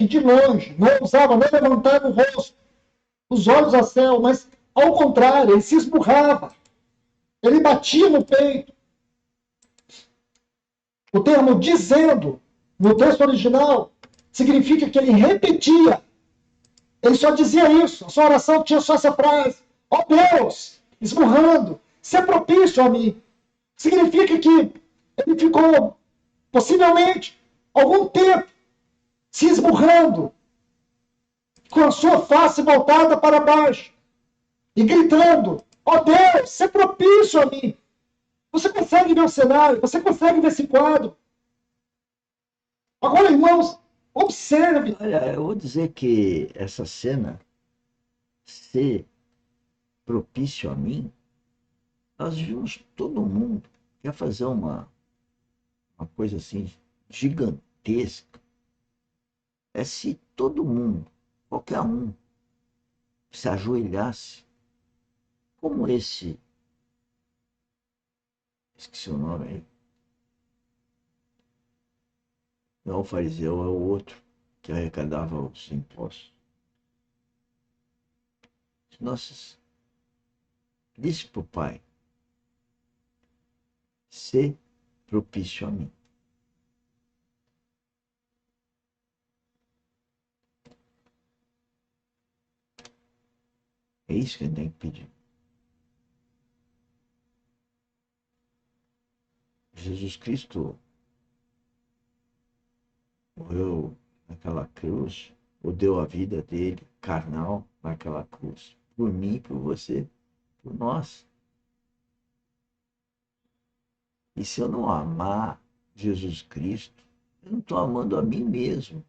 e de longe, não ousava nem levantar o rosto, os olhos ao céu, mas ao contrário, ele se esmurrava, ele batia no peito. O termo dizendo, no texto original, significa que ele repetia. Ele só dizia isso. A sua oração tinha só essa frase. Ó Deus, esmurrando, se propício a mim. Significa que ele ficou, possivelmente, algum tempo se esmurrando, com a sua face voltada para baixo, e gritando, ó Deus, se propício a mim. Você consegue ver o cenário? Você consegue ver esse quadro? Agora, irmãos, observe. Olha, eu vou dizer que essa cena, ser propício a mim, nós vimos todo mundo quer fazer uma coisa assim gigantesca. É se todo mundo, qualquer um, se ajoelhasse, como esse, esqueci o nome aí, não é o fariseu, é o outro que arrecadava os impostos. Nossa, disse para o pai, ser propício a mim. É isso que a gente tem que pedir. Jesus Cristo morreu naquela cruz, ou deu a vida dele, carnal, naquela cruz. Por mim, por você, por nós. E se eu não amar Jesus Cristo, eu não estou amando a mim mesmo.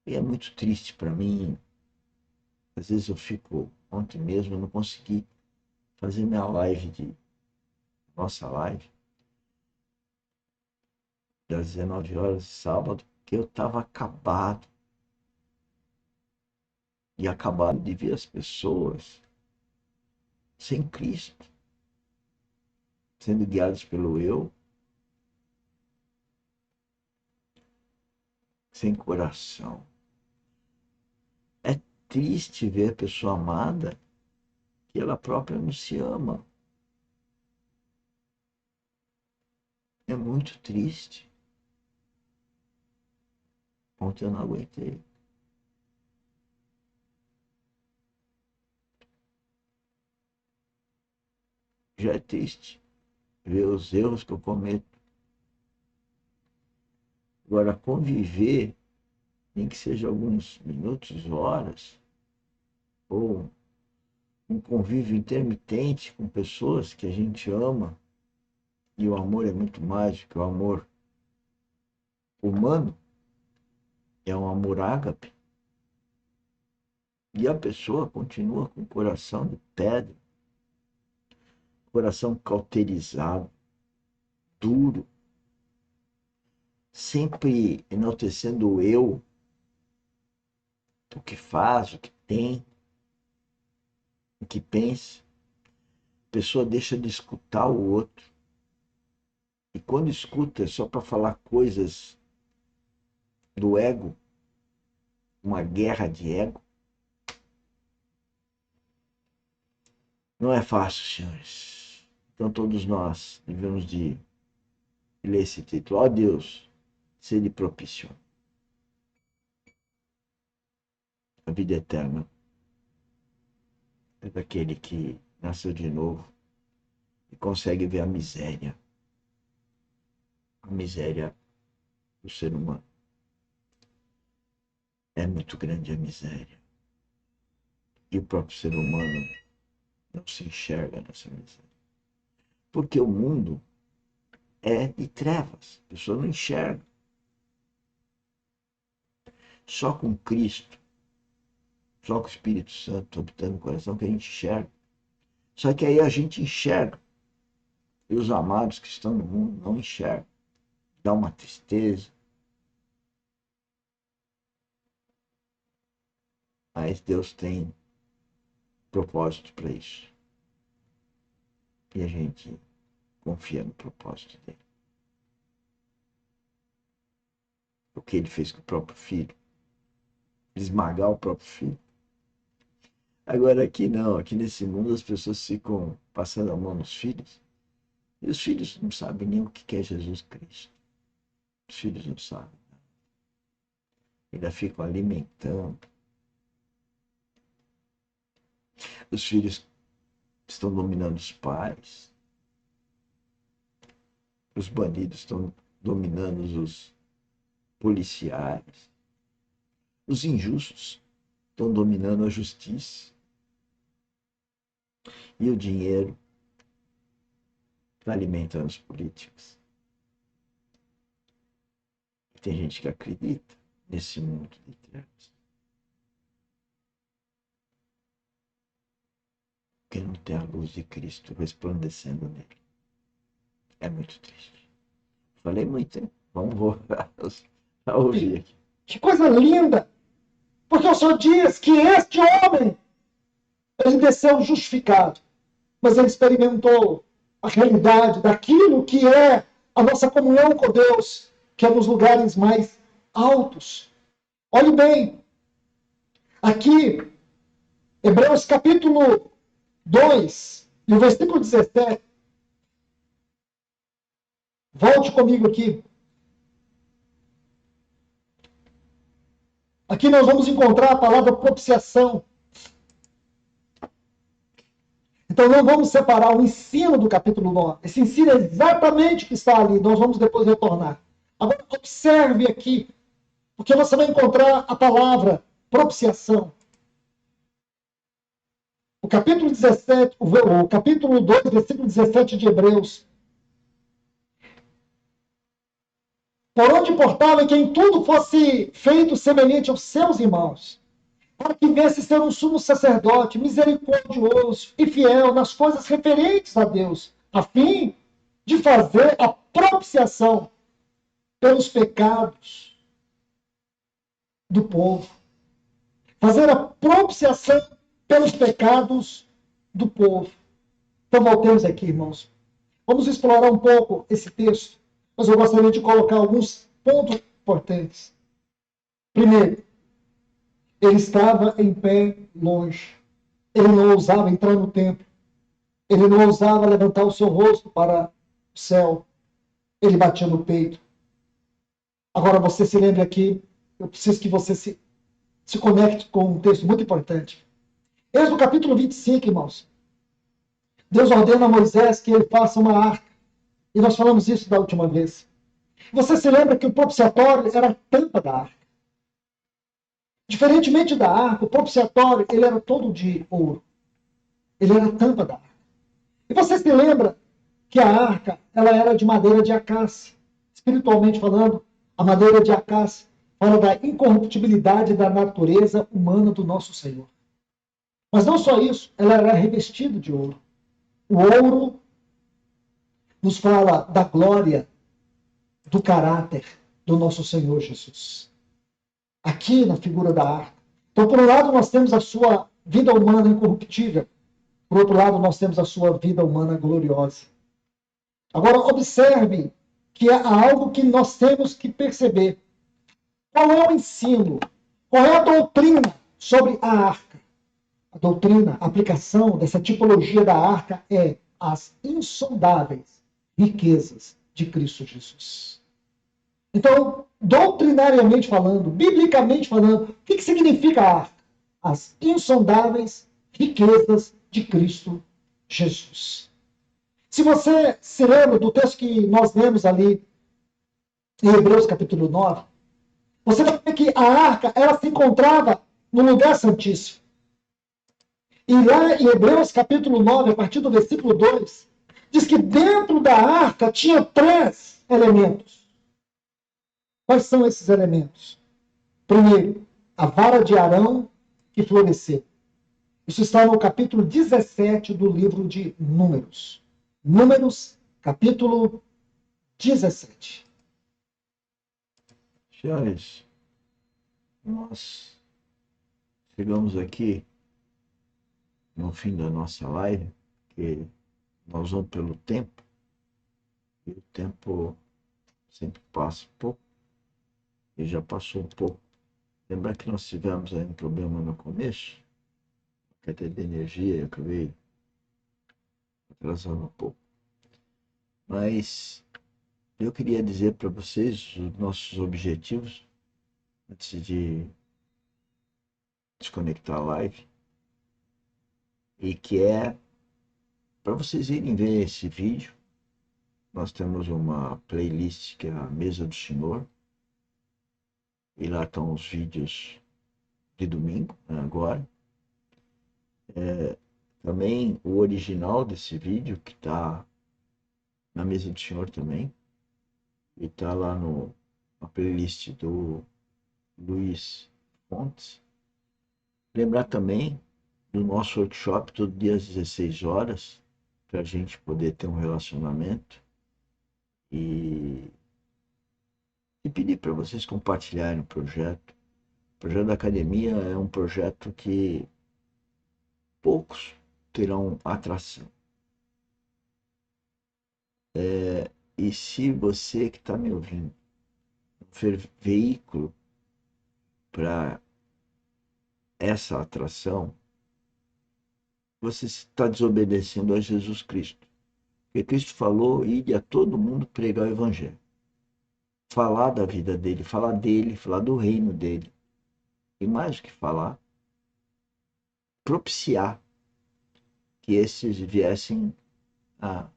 E é muito triste para mim. Às vezes eu fico, ontem mesmo eu não consegui fazer minha live nossa live, das 19 horas de sábado, que eu estava acabado. E acabado de ver as pessoas sem Cristo, sendo guiadas pelo eu, sem coração. É triste ver a pessoa amada que ela própria não se ama. É muito triste. Ontem eu não aguentei. Já é triste ver os erros que eu cometo. Agora, conviver, nem que seja alguns minutos, horas, ou um convívio intermitente com pessoas que a gente ama, e o amor é muito mais do que o amor humano, é um amor ágape, e a pessoa continua com o coração de pedra, coração cauterizado, duro, sempre enaltecendo o eu, o que faz, o que tem, o que pensa. A pessoa deixa de escutar o outro. E quando escuta é só para falar coisas do ego, uma guerra de ego. Não é fácil, senhores. Então todos nós devemos de ler esse título. Ó Deus, se Ele propiciou a vida eterna é daquele que nasceu de novo e consegue ver a miséria do ser humano. É muito grande a miséria. E o próprio ser humano não se enxerga nessa miséria. Porque o mundo é de trevas. A pessoa não enxerga. Só com Cristo, só com o Espírito Santo habitando no coração que a gente enxerga. Só que aí a gente enxerga. E os amados que estão no mundo não enxergam. Dá uma tristeza. Mas Deus tem propósito para isso. E a gente confia no propósito dele. o que ele fez com o próprio filho. Esmagar o próprio filho. Agora aqui não, aqui nesse mundo as pessoas ficam passando a mão nos filhos. E os filhos não sabem nem o que é Jesus Cristo. Os filhos não sabem. Ainda ficam alimentando. Os filhos estão dominando os pais. Os bandidos estão dominando os policiais. Os injustos estão dominando a justiça. E o dinheiro está alimentando os políticos. E tem gente que acredita nesse mundo de trevas. Que não tem a luz de Cristo resplandecendo nele. É muito triste. Falei muito, hein? Vamos voltar a ouvir aqui. Que coisa linda! Porque o Senhor diz que este homem, ele desceu justificado, mas ele experimentou a realidade daquilo que é a nossa comunhão com Deus, que é nos lugares mais altos. Olhe bem, aqui, Hebreus capítulo 2, e o versículo 17. Volte comigo aqui. Aqui nós vamos encontrar a palavra propiciação. Então não vamos separar o ensino do capítulo 9. Esse ensino é exatamente o que está ali. Nós vamos depois retornar. Agora observe aqui, porque você vai encontrar a palavra propiciação. O capítulo 17, o capítulo 2, versículo 17 de Hebreus. Por onde importava que em tudo fosse feito semelhante aos seus irmãos, para que viesse ser um sumo sacerdote, misericordioso e fiel nas coisas referentes a Deus, a fim de fazer a propiciação pelos pecados do povo. Fazer a propiciação pelos pecados do povo. Então voltemos aqui, irmãos. Vamos explorar um pouco esse texto, mas eu gostaria de colocar alguns pontos importantes. Primeiro, ele estava em pé longe. Ele não ousava entrar no templo. Ele não ousava levantar o seu rosto para o céu. Ele batia no peito. Agora você se lembre aqui, eu preciso que você se conecte com um texto muito importante. Êxodo capítulo 25, irmãos. Deus ordena a Moisés que ele faça uma arca. E nós falamos isso da última vez. Você se lembra que o propiciatório era a tampa da arca. Diferentemente da arca, o propiciatório ele era todo de ouro. Ele era a tampa da arca. E você se lembra que a arca ela era de madeira de acácia. Espiritualmente falando, a madeira de acácia fala da incorruptibilidade da natureza humana do nosso Senhor. Mas não só isso, ela era revestida de ouro. O ouro nos fala da glória, do caráter do nosso Senhor Jesus. Aqui na figura da arca. Então, por um lado, nós temos a sua vida humana incorruptível. Por outro lado, nós temos a sua vida humana gloriosa. Agora, observe que é algo que nós temos que perceber. Qual é o ensino? Qual é a doutrina sobre a arca? A doutrina, a aplicação dessa tipologia da arca é as insondáveis riquezas de Cristo Jesus. Então, doutrinariamente falando, biblicamente falando, o que significa a arca? As insondáveis riquezas de Cristo Jesus. Se você se lembra do texto que nós lemos ali em Hebreus capítulo 9, você vai ver que a arca ela se encontrava no lugar santíssimo. E lá em Hebreus capítulo 9, a partir do versículo 2, diz que dentro da arca tinha 3 elementos. Quais são esses elementos? Primeiro, a vara de Arão que floresceu. Isso está no capítulo 17 do livro de Números. Números, capítulo 17. Senhores, nós chegamos aqui no fim da nossa live, que nós vamos pelo tempo, e o tempo sempre passa um pouco. e já passou um pouco. Lembrar que nós tivemos aí um problema no começo, queda de energia, eu acabei atrasando um pouco. Mas eu queria dizer para vocês os nossos objetivos, antes de desconectar a live, e que é para vocês irem ver esse vídeo. Nós temos uma playlist que é a Mesa do Senhor, e lá estão os vídeos de domingo, né, agora. Também o original desse vídeo, que está na Mesa do Senhor também, e está lá na playlist do Luiz Fontes. Lembrar também do nosso workshop todo dia às 16 horas, para a gente poder ter um relacionamento, e pedir para vocês compartilharem o projeto. O projeto da academia é um projeto que poucos terão atração. E se você que está me ouvindo for veículo para essa atração, você está desobedecendo a Jesus Cristo. Porque Cristo falou: ide a todo mundo pregar o evangelho. Falar da vida dele, falar do reino dele. E mais do que falar, propiciar que esses viessem a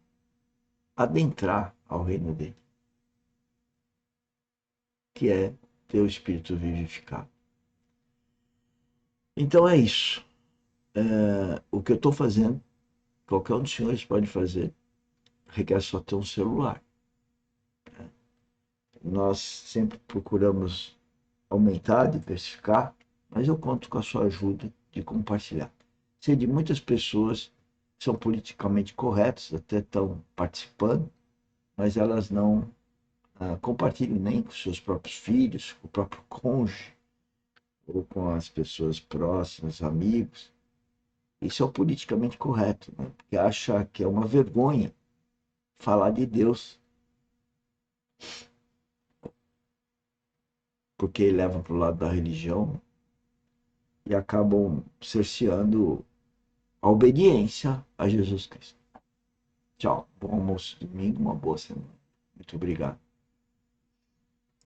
adentrar ao reino dele, que é ter o espírito vivificado. Então é isso. O que eu estou fazendo, qualquer um dos senhores pode fazer, requer só ter um celular. Nós sempre procuramos aumentar, diversificar, mas eu conto com a sua ajuda de compartilhar. Sei de muitas pessoas que são politicamente corretas, até estão participando, mas elas não compartilham nem com seus próprios filhos, com o próprio cônjuge, ou com as pessoas próximas, amigos. Isso é o politicamente correto, né? Porque acha que é uma vergonha falar de Deus, porque levam para o lado da religião e acabam cerceando a obediência a Jesus Cristo. Tchau. Bom almoço domingo, uma boa semana. Muito obrigado.